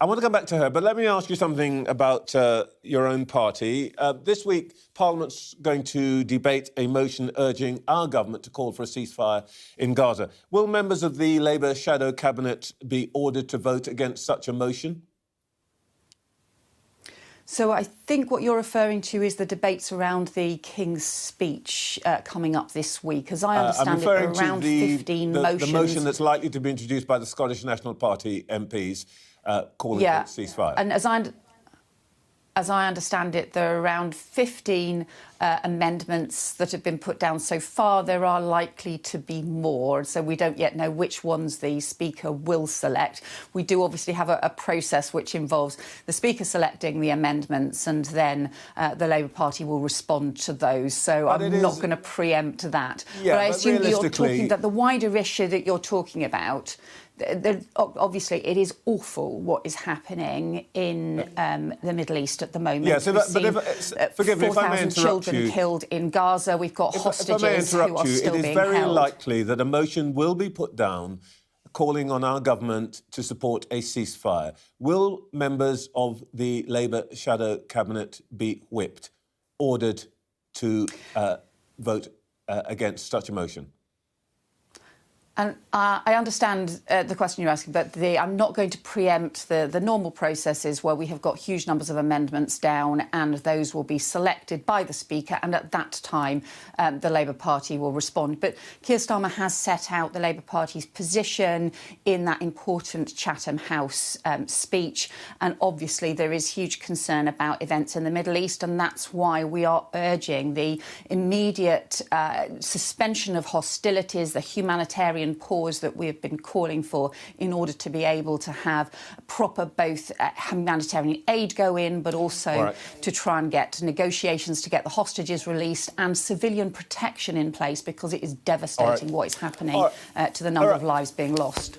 I want to come back to her, but let me ask you something about your own party. This week, Parliament's going to debate a motion urging our government to call for a ceasefire in Gaza. Will members of the Labour shadow cabinet be ordered to vote against such a motion? So I think what you're referring to is the debates around the King's speech coming up this week. As I understand it, there are around 15 motions. The motion that's likely to be introduced by the Scottish National Party MPs calling for a ceasefire. And as I understand it, there are around 15 amendments that have been put down so far. There are likely to be more, so we don't yet know which ones the Speaker will select. We do obviously have a process which involves the Speaker selecting the amendments, and then the Labour Party will respond to those. So I'm not going to preempt that. Yeah, but I assume that you're talking that the wider issue that you're talking about, obviously, it is awful what is happening in the Middle East at the moment. Yeah, so forgive me if I may interrupt you. 4,000 children killed in Gaza. We've got hostages who are still being held. It is very likely that a motion will be put down calling on our government to support a ceasefire. Will members of the Labour shadow cabinet be whipped, ordered to vote against such a motion? And I understand the question you're asking, but I'm not going to preempt the normal processes where we have got huge numbers of amendments down, and those will be selected by the Speaker, and at that time the Labour Party will respond. But Keir Starmer has set out the Labour Party's position in that important Chatham House speech, and obviously there is huge concern about events in the Middle East, and that's why we are urging the immediate suspension of hostilities, the humanitarian pause that we have been calling for in order to be able to have proper both humanitarian aid go in, but also to try and get negotiations to get the hostages released and civilian protection in place, because it is devastating what is happening to the number of lives being lost.